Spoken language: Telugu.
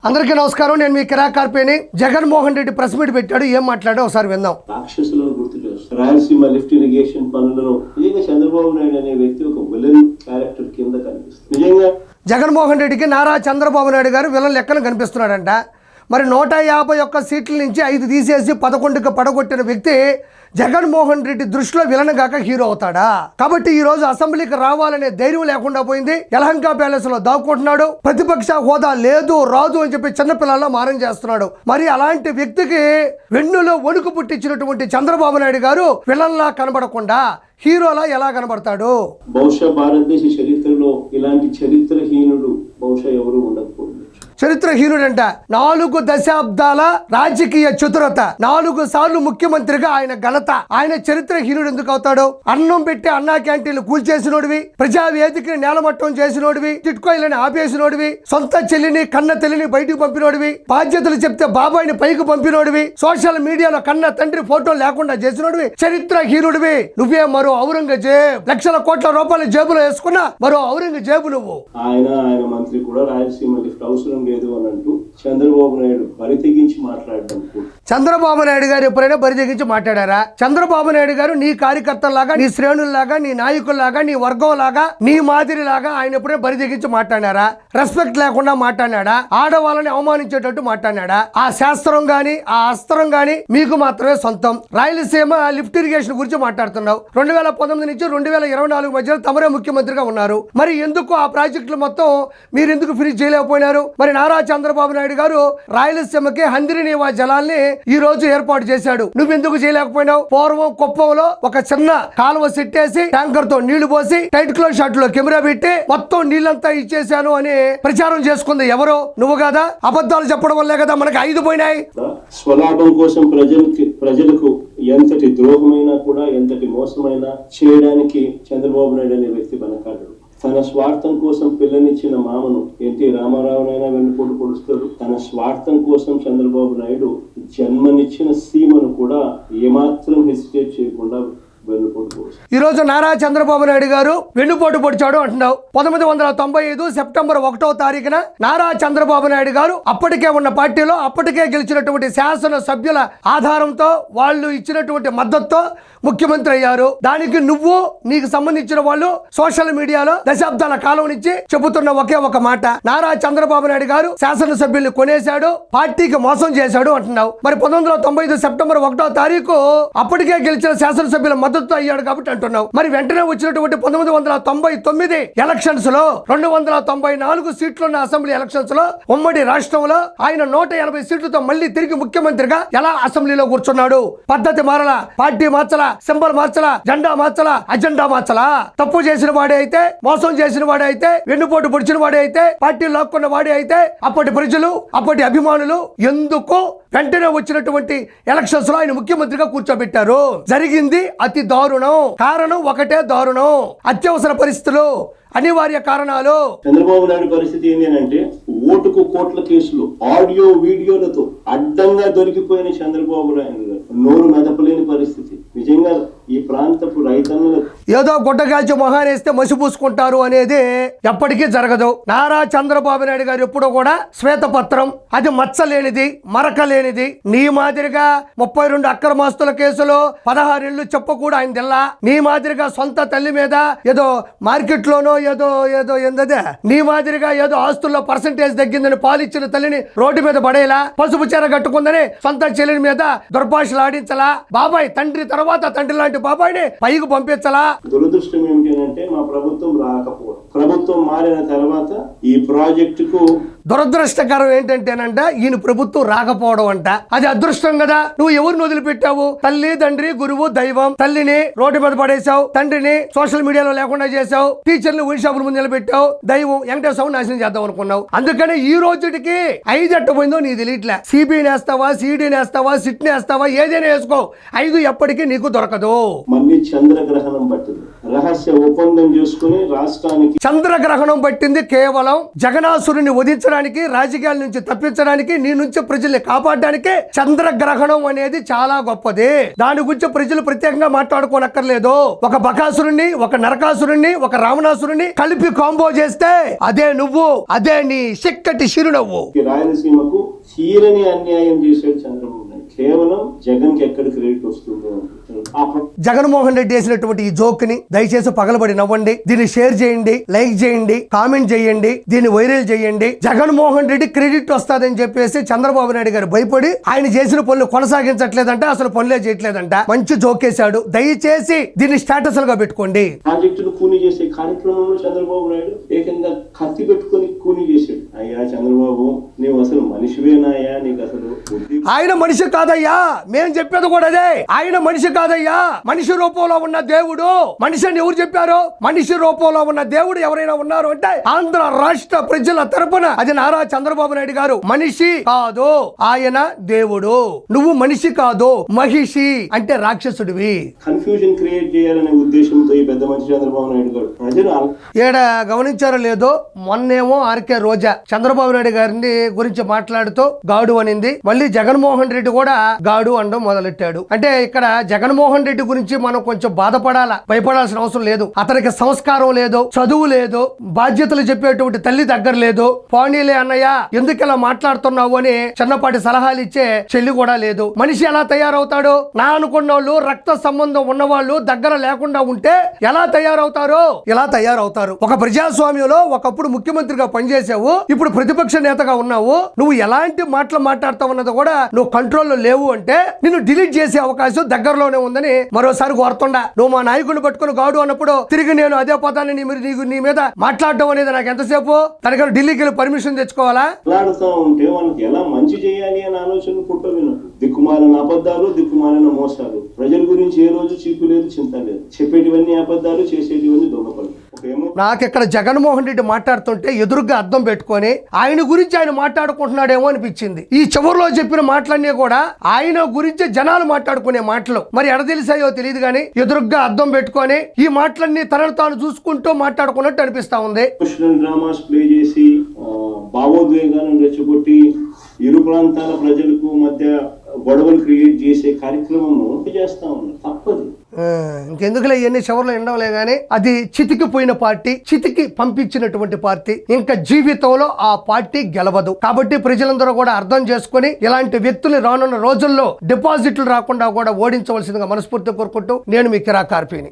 అందరికీ నమస్కారం. నేను మీ కిరా కార్పేని. జగన్మోహన్ రెడ్డి ప్రెస్ మీట్ పెట్టాడు. ఏం మాట్లాడో ఒకసారి విందాం. రాక్షసులను గుర్తు చేస్తారు. రాయలసీమ లిఫ్ట్ ఇరిగేషన్ పనులను నిజంగా చంద్రబాబు నాయుడు అనే వ్యక్తి ఒక విలన్ క్యారెక్టర్ కింద కనిపిస్తుంది. నిజంగా జగన్మోహన్ రెడ్డికి నారా చంద్రబాబు నాయుడు గారు విలన్ లెక్కన కనిపిస్తున్నాడంట. మరి 151 సీట్ల నుంచి 5 తీసేసి 11కి పడగొట్టిన వ్యక్తి జగన్మోహన్ రెడ్డి దృష్టిలో విలన్ గాక హీరో అవుతాడా? కాబట్టి ఈ రోజు అసెంబ్లీకి రావాలనే ధైర్యం లేకుండా పోయింది. యలహంక ప్యాలెస్ లో దాక్కుంటున్నాడు. ప్రతిపక్ష హోదా లేదు రాదు అని చెప్పి చిన్నపిల్లల్లో మారం చేస్తున్నాడు. మరి అలాంటి వ్యక్తికి వెన్నులో వణుకు పుట్టించినటువంటి చంద్రబాబు నాయుడు గారు విలన్లా కనబడకుండా హీరోలా ఎలా కనబడతాడు? బహుశా భారతదేశ చరిత్రలో ఇలాంటి చరిత్రహీనుడు బహుశా ఎవరు ఉండకపోవచ్చు. చరిత్రహీనుడంట. 4 దశాబ్దాల రాజకీయ చతురత, 4 సార్లు ముఖ్యమంత్రిగా ఆయన ఘనత. ఆయన చరిత్రహీనుడు ఎందుకు అవుతాడు? అన్నం పెట్టి అన్నా క్యాంటీన్లు కూల్చేసినోడివి, ప్రజావేదికని నేలమట్టం చేసినోడివి, టిట్కోయిలని ఆపేసినోడివి, సొంత చెల్లిని కన్న తల్లిని బయటకు పంపినోడివి, బాధ్యతలు చెప్తే బాబాయిని పైకి పంపినోడివి, సోషల్ మీడియాలో కన్న తండ్రి ఫోటో లేకుండా చేసినోడివి, చరిత్రహీనుడివి. నువ్వే మరో ఔరంగజేబ్. లక్షల కోట్ల రూపాయలు జేబులో వేసుకున్న మరో ఔరంగజేబు నువ్వు. ఆయన మంత్రి కూడా రాయలసీమ లిఫ్ట్ అవసరం లేదు అని అంటూ చంద్రబాబు నాయుడు బరి తెగించి మాట్లాడడం. చంద్రబాబు నాయుడు గారు ఎప్పుడైనా బరి తెగించి మాట్లాడారా? చంద్రబాబు నాయుడు గారు నీ కార్యకర్తలాగా, నీ శ్రేణుల్లాగా, నీ నాయకుల్లాగా, నీ వర్గం లాగా, నీ మాదిరిలాగా ఆయన ఎప్పుడైనా బరి తెగించి మాట్లాడారా? రెస్పెక్ట్ లేకుండా మాట్లాడాడా? ఆడవాళ్ళని అవమానించేటట్టు మాట్లాడాడా? ఆ శాస్త్రం గాని ఆ అస్త్రం గాని మీకు మాత్రమే సొంతం. రాయలసీమ లిఫ్ట్ ఇరిగేషన్ గురించి మాట్లాడుతున్నావు. 2019 నుంచి 2024 మధ్యలో తమరే ముఖ్యమంత్రిగా ఉన్నారు. మరి ఎందుకు ఆ ప్రాజెక్టులు మొత్తం మీరు ఎందుకు ఫినిష్ చేయలేకపోయినారు? మరి నారా చంద్రబాబు నాయుడు గారు రాయలసీమకి హంద్రినీవా జలాల్ని ఈ రోజు ఏర్పాటు చేశాడు. నువ్వెందుకు చేయలేకపోయినావు? పూర్వం కుప్పంలో ఒక చిన్న కాలువ సెట్టేసి ట్యాంకర్ తో నీళ్లు పోసి టైట్ క్లోజ్ షాట్ లో కెమెరా పెట్టి మొత్తం నీళ్ళంతా ఇచ్చేసాను అని ప్రచారం చేసుకుంది ఎవరు? నువ్వు కదా. అబద్ధాలు చెప్పడం వల్లే కదా మనకి 5 పోయినాయి. స్వలాభం కోసం ప్రజలకు ఎంతటి ద్రోహమైనా కూడా, ఎంతటి మోసమైనా చేయడానికి చంద్రబాబు నాయుడు అనే వ్యక్తి వెనకాడడు. తన స్వార్థం కోసం పిల్లనిచ్చిన మామను ఎన్టీ రామారావునైనా వెన్నుపోటు పొడుస్తాడు. తన స్వార్థం కోసం చంద్రబాబు నాయుడు జన్మనిచ్చిన సీమను కూడా ఏమాత్రం హెసిటేట్ చేయకుండా ఈ రోజు నారా చంద్రబాబు నాయుడు గారు వెన్నుపోటు పొడిచాడు అంటున్నావు. 1995 సెప్టెంబర్ 1వ తారీఖున నారా చంద్రబాబు నాయుడు గారు అప్పటికే ఉన్న పార్టీలో అప్పటికే గెలిచినటువంటి శాసన సభ్యుల ఆధారంతో వాళ్ళు ఇచ్చినటువంటి మద్దతుతో ముఖ్యమంత్రి అయ్యారు. దానికి నువ్వు నీకు సంబంధించిన వాళ్ళు సోషల్ మీడియాలో దశాబ్దాల కాలం నుంచి చెబుతున్న ఒకే ఒక మాట, నారా చంద్రబాబు నాయుడు గారు శాసనసభ్యుల్ని కొనేశాడు, పార్టీకి మోసం చేశాడు అంటున్నావు. మరి 1995 సెప్టెంబర్ 1వ తారీఖు అప్పటికే గెలిచిన శాసనసభ్యుల మద్దతు అయ్యాడు కాబట్టి అంటున్నావు. మరి వెంటనే వచ్చినటువంటి 1999 ఎలక్షన్స్ లో 294 సీట్లున్న అసెంబ్లీ ఎలక్షన్స్ లో ఉమ్మడి రాష్ట్రంలో ఆయన 180 సీట్లతో మళ్ళీ తిరిగి ముఖ్యమంత్రిగా ఎలా అసెంబ్లీలో కూర్చున్నాడు? పద్ధతి మారలా, పార్టీ మార్చలా, సింబల్ మార్చలా, జెండా మార్చలా, అజెండా మార్చలా. తప్పు చేసిన వాడే అయితే, మోసం చేసిన వాడే అయితే, వెన్నుపోటు పొడిచిన వాడే అయితే, పార్టీ లాక్కున్న వాడే అయితే అప్పటి ప్రజలు, అప్పటి అభిమానులు ఎందుకు వెంటనే వచ్చినటువంటి ఎలక్షన్స్ లో ఆయన ముఖ్యమంత్రిగా కూర్చోబెట్టారు? జరిగింది అతి దారుణం. కారణం ఒకటే దారుణం, అత్యవసర పరిస్థితులు, అనివార్య కారణాలు. చంద్రబాబు నాయుడు పరిస్థితి ఏంటంటే ఓటుకు కోట్ల కేసులు ఆడియో వీడియోలతో అడ్డంగా దొరికిపోయిన చంద్రబాబు నాయుడు గారు నోరు మెదపలేని పరిస్థితి. నిజంగా ఈ ప్రాంతపు రైతన్నులు ఏదో గుడ్డగాల్చి మొహానేస్తే మసిపూసుకుంటారు అనేది ఎప్పటికీ జరగదు. నారా చంద్రబాబు నాయుడు గారు ఎప్పుడూ కూడా శ్వేతపత్రం, అది మచ్చలేనిది, మరకలేనిది. నీ మాదిరిగా 32 అక్రమాస్తుల కేసులో 16 ఏళ్ళు చెప్ప కూడా ఆయన తెల్లా. నీ మాదిరిగా సొంత తల్లి మీద ఏదో మార్కెట్ లోనో ఏదో ఏందదే, నీ మాదిరిగా ఏదో ఆస్తుల్లో పర్సంటేజ్ తగ్గిందని పాలిచ్చిన తల్లిని రోడ్డు మీద పడేలా, పసుపు చీర కట్టుకుందని సొంత చెల్లిని మీద దుర్భాషలు ఆడించలా, బాబాయ్ తండ్రి తర్వాత తండ్రి లాంటి బాబాయిని పైకి పంపించలా. దురదృష్టం ఏమిటంటే మా ప్రభుత్వం రాకపోవడం, ప్రభుత్వం మారిన తర్వాత ఈ ప్రాజెక్టుకు దురదృష్టకరం ఏంటంటేనంట ఈయన ప్రభుత్వం రాకపోవడం అంట. అది అదృష్టం కదా. నువ్వు ఎవరిని వదిలిపెట్టావు? తల్లి, తండ్రి, గురువు, దైవం. తల్లిని రోడ్డు మీద పడేశావు, తండ్రిని సోషల్ మీడియాలో లేకుండా చేశావు, టీచర్ని ఊరి షాపుల ముందు నిలబెట్టావు, దైవం వెంకటేశ్వరం నాశనం చేద్దాం అనుకున్నావు. అందుకని ఈ రోజుకి 5 ఎట్టపోయిందో నీ తెలియట్లే. సిబిని వేస్తావా, సిడిని వేస్తావా, సిట్ని వేస్తావా, ఏదైనా వేసుకో, 5 ఎప్పటికీ నీకు దొరకదు. మళ్ళీ చంద్రగ్రహణం పట్టింది. రహస్య ఒప్పందం చేసుకుని రాష్ట్రానికి చంద్రగ్రహణం పట్టింది కేవలం జగనాసురుని వధించడానికి, రాజకీయాల నుంచి తప్పించడానికి, నీ నుంచి ప్రజల్ని కాపాడడానికి. చంద్రగ్రహణం అనేది చాలా గొప్పది. దాని గురించి ప్రజలు ప్రత్యేకంగా మాట్లాడుకోనక్కర్లేదు. ఒక బకాసురుణ్ణి, ఒక నరకాసురుణ్ణి, ఒక రావణాసురుణ్ణి కలిపి కాంబో చేస్తే అదే నువ్వు, అదే నీ చిక్కటి చిరునవ్వు. రాయలసీమకు తీరని అన్యాయం చేశాడు చంద్రబాబు నాయుడు. కేవలం జగన్ కి ఎక్కడ క్రెడిట్ వస్తుందో. జగన్మోహన్ రెడ్డి వేసినటువంటి ఈ జోక్ ని దయచేసి పగలబడి నవ్వండి. దీన్ని షేర్ చేయండి, లైక్ చేయండి, కామెంట్ చేయండి, దీన్ని వైరల్ చేయండి. జగన్మోహన్ రెడ్డి క్రెడిట్ వస్తాదని చెప్పేసి చంద్రబాబు నాయుడు గారు భయపడి ఆయన చేసిన పనులు కొనసాగించట్లేదంట, అసలు పనులే చేయట్లేదంట. మంచి జోకేశాడు. దయచేసి దీన్ని స్టేటస్ గా పెట్టుకోండి. ప్రాజెక్టును కూని చేసే కార్యక్రమంలో చంద్రబాబు నాయుడు ఏకంగా కత్తి పెట్టుకుని కూని చేశాడు. అయ్యా చంద్రబాబు, నీవు అసలు మనిషివేనాయా? నీకు అసలు ఆయన మనిషి కాదయ్యా. మేం చెప్పేది కూడా అదే. ఆయన మనిషి కాదయ్యా. మనిషి రూపంలో ఉన్న దేవుడు. మనిషి అని ఎవరు చెప్పారు? మనిషి రూపంలో ఉన్న దేవుడు ఎవరైనా ఉన్నారు అంటే ఆంధ్ర రాష్ట్ర ప్రజల తరపున అది నారా చంద్రబాబు నాయుడు గారు. మనిషి కాదు, ఆయన దేవుడు. నువ్వు మనిషి కాదు, మహిషి అంటే రాక్షసుడివి. కన్ఫ్యూజన్ క్రియేట్ చేయాలనే ఉద్దేశంతో ఈ పెద్ద మనిషి చంద్రబాబు నాయుడు గారు ప్రజలు ఏడ గమనించారో లేదో, మొన్నేమో ఆర్కే రోజా చంద్రబాబు నాయుడు గారిని గురించి మాట్లాడుతూ గాడు అనింది. మళ్ళీ జగన్మోహన్ రెడ్డి కూడా గాడు అనడం మొదలెట్టాడు. అంటే ఇక్కడ జగన్మోహన్ రెడ్డి గురించి మనం కొంచెం బాధపడాలా, భయపడాల్సిన అవసరం లేదు. అతనికి సంస్కారం లేదు, చదువు లేదు, బాధ్యతలు చెప్పేటువంటి తల్లి దగ్గర లేదు. పోనీలే అన్నయ్య, ఎందుకు ఇలా మాట్లాడుతున్నావు అని చిన్నపాటి సలహాలు ఇచ్చే చెల్లి కూడా లేదు. మనిషి ఎలా తయారవుతాడు? నా అనుకున్న వాళ్ళు, రక్త సంబంధం ఉన్నవాళ్ళు దగ్గర లేకుండా ఉంటే ఎలా తయారవుతారు? ఇలా తయారవుతారు. ఒక ప్రజాస్వామ్యంలో ఒకప్పుడు ముఖ్యమంత్రిగా పనిచేసావు, ఇప్పుడు ప్రతిపక్ష నేతగా ఉన్నావు. నువ్వు ఎలాంటి మాటలు మాట్లాడుతావు అన్నది కూడా నువ్వు కంట్రోల్లో లేవు అంటే నిన్ను డిలీట్ చేసే అవకాశం దగ్గరలోనే ఉందని మరోసారి కోరుతుండా. నువ్వు మా నాయకుడిని పట్టుకుని గాడు అన్నప్పుడు తిరిగి నేను అదే పదాన్ని నీ మీద మాట్లాడడం అనేది నాకు ఎంతసేపు? తనకన్నా ఢిల్లీకి వెళ్ళి పర్మిషన్ తెచ్చుకోవాలా? మాట్లాడుతూ ఉంటే వాళ్ళకి ఎలా మంచి చేయాలి అనే ఆలోచన పుట్టవిన. దిక్కుమాలిన అబద్ధాలు, దిక్కుమాలిన మోసాలు. ప్రజల గురించి ఏ రోజు చీకు లేదు, చింత లేదు. చెప్పేటివన్నీ అబద్ధాలు, చేసేటివన్నీ దొంగపలు. నాకిక్కడ జగన్మోహన్ రెడ్డి మాట్లాడుతుంటే ఎదురుగా అద్దం పెట్టుకొని ఆయన గురించి ఆయన మాట్లాడుకుంటున్నాడేమో అనిపించింది. ఈ చివరిలో చెప్పిన మాటలన్నీ కూడా ఆయన గురించి జనాలు మాట్లాడుకునే మాటలు. మరి ఎడ తెలిసాయో తెలియదు కానీ ఎదురుగా అద్దం పెట్టుకొని ఈ మాటలన్నీ తనను తాను చూసుకుంటూ మాట్లాడుకున్నట్టు అనిపిస్తా ఉంది. డ్రామాస్ ప్లే చేసి భావోద్వేగాలను రెచ్చగొట్టి ఇరు ప్రాంతాల ప్రజలకు మధ్య గొడవలు క్రియేట్ చేసే కార్యక్రమం చేస్తా ఉన్నారు. తప్పదు. ఇంకెందుకులే ఇవన్నీ చివరిలో ఎండవలే గానీ అది చితికిపోయిన పార్టీ, చితికి పంపించినటువంటి పార్టీ. ఇంకా జీవితంలో ఆ పార్టీ గెలవదు. కాబట్టి ప్రజలందరూ కూడా అర్థం చేసుకుని ఇలాంటి వ్యక్తులు రానున్న రోజుల్లో డిపాజిట్లు రాకుండా కూడా ఓడించవలసిందిగా మనస్ఫూర్తి కోరుకుంటూ నేను మీ కిరా కార్పీని.